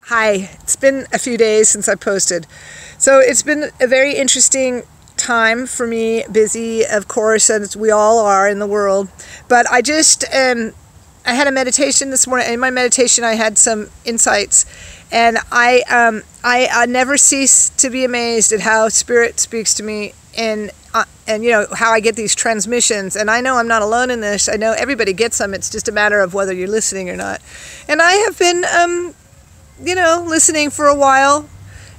Hi, it's been a few days since I posted. So it's been a very interesting time for me, busy of course, as we all are in the world. But I just, I had a meditation this morning. In my meditation I had some insights, and I never cease to be amazed at how Spirit speaks to me, and you know, how I get these transmissions. And I know I'm not alone in this. I know everybody gets them. It's just a matter of whether you're listening or not. And I have been you know, listening for a while,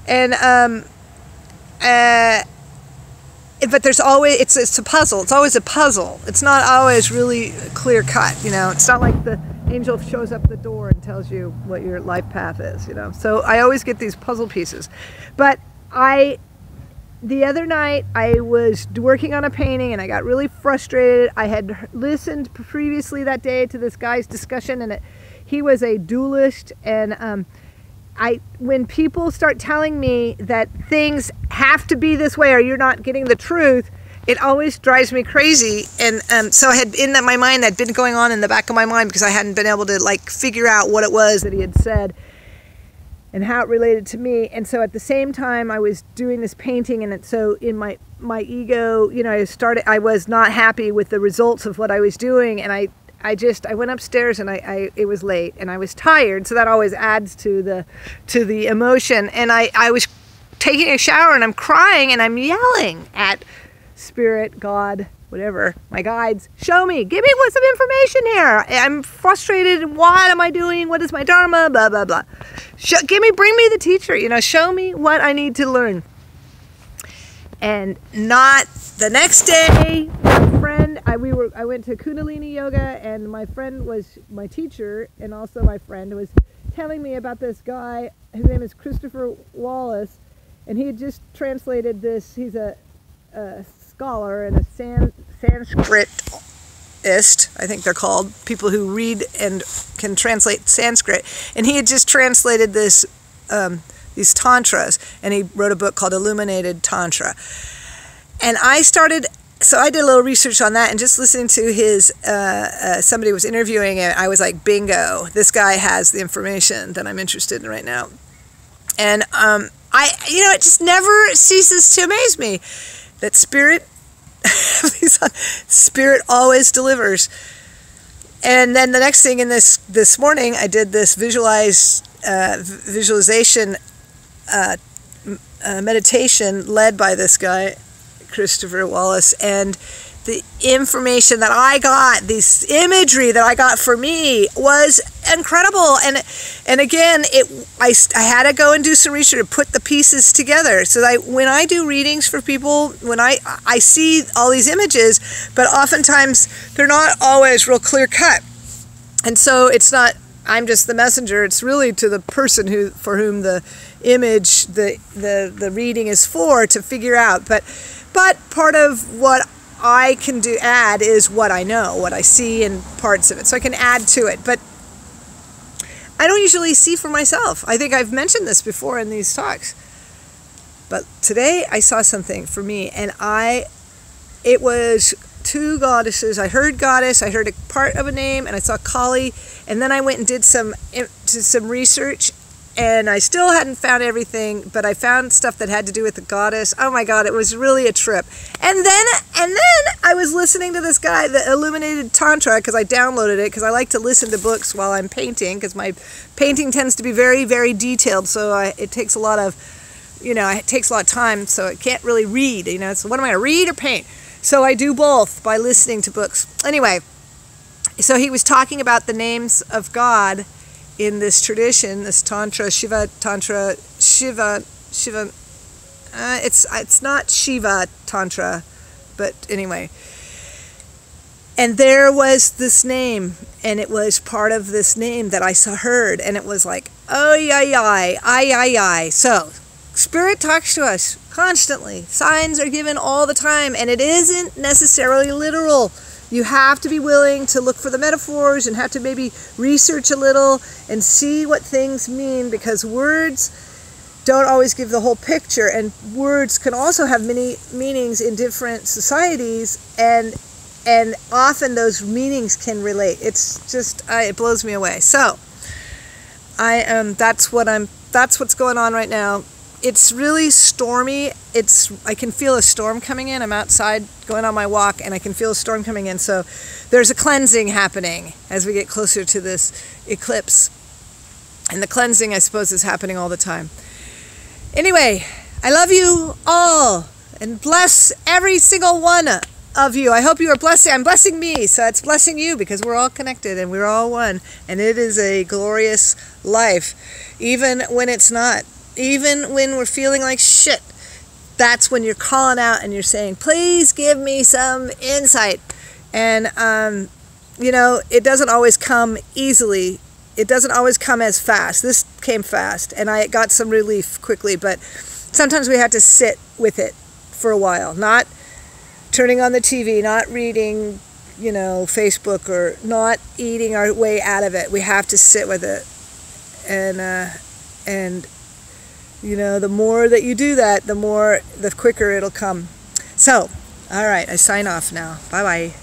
and but there's always, it's a puzzle. It's always a puzzle. It's not always really clear cut, you know. It's not like the angel shows up at the door and tells you what your life path is, you know. So I always get these puzzle pieces. But the other night I was working on a painting and I got really frustrated. I had listened previously that day to this guy's discussion, and he was a dualist, and when people start telling me that things have to be this way or you're not getting the truth, it always drives me crazy. And so I had, in my mind, that had been going on in the back of my mind because I hadn't been able to like figure out what it was that he had said and how it related to me. And so at the same time I was doing this painting, and so in my ego, you know, I was not happy with the results of what I was doing, and I went upstairs, and it was late and I was tired, so that always adds to the emotion. And I was taking a shower and I'm crying and I'm yelling at Spirit, God, whatever, my guides, show me, give me some information here. I'm frustrated. What am I doing? What is my dharma? Blah, blah, blah. Bring me the teacher, you know, show me what I need to learn. And not the next day, my friend, I went to Kundalini yoga, and my friend was my teacher, and also my friend was telling me about this guy. His name is Christopher Wallace, and he had just translated this. He's a scholar and a Sanskritist, I think they're called, people who read and can translate Sanskrit. And he had just translated this these tantras, and he wrote a book called Illuminated Tantra. And so I did a little research on that, and just listening to his, somebody was interviewing it, I was like, bingo, this guy has the information that I'm interested in right now. And you know, it just never ceases to amaze me that Spirit always delivers. And then the next thing in this morning, I did this visualization meditation led by this guy, Christopher Wallace, and the information that I got, this imagery that I got for me, was incredible. And again, I had to go and do some research to put the pieces together, so that when I do readings for people, when I see all these images, but oftentimes they're not always real clear cut. And so it's not, I'm just the messenger. It's really to the person for whom the image, the reading is for, to figure out. But part of what I can add is what I know, what I see, and parts of it. So I can add to it. But I don't usually see for myself. I think I've mentioned this before in these talks. But today I saw something for me, and it was two goddesses. I heard goddess, I heard a part of a name, and I saw Kali, and then I went and did some research, and I still hadn't found everything, but I found stuff that had to do with the goddess. Oh my God, it was really a trip. And then I was listening to this guy, the Illuminated Tantra, because I downloaded it, because I like to listen to books while I'm painting, because my painting tends to be very, very detailed, so it takes a lot of, you know, it takes a lot of time, so I can't really read, you know, so what am I going to read or paint? So I do both by listening to books. Anyway, so he was talking about the names of God in this tradition, this Tantra, Shiva Tantra, it's not Shiva Tantra, but anyway. And there was this name, and it was part of this name that I heard, and it was like, oh, ay. So Spirit talks to us constantly. Signs are given all the time, and it isn't necessarily literal. You have to be willing to look for the metaphors and have to maybe research a little and see what things mean, because words don't always give the whole picture, and words can also have many meanings in different societies, and often those meanings can relate. It's just, it blows me away. So That's what's going on right now. It's really stormy. I can feel a storm coming in. I'm outside going on my walk, and I can feel a storm coming in. So there's a cleansing happening as we get closer to this eclipse. And the cleansing, I suppose, is happening all the time. Anyway, I love you all, and bless every single one of you. I hope you are blessing. I'm blessing me, so it's blessing you, because we're all connected and we're all one. And it is a glorious life, even when it's not. Even when we're feeling like shit, that's when you're calling out and you're saying, please give me some insight. And, it doesn't always come easily. It doesn't always come as fast. This came fast, and I got some relief quickly, but sometimes we have to sit with it for a while, not turning on the TV, not reading, Facebook, or not eating our way out of it. We have to sit with it. And the more that you do that, the quicker it'll come. So, all right, I sign off now. Bye-bye.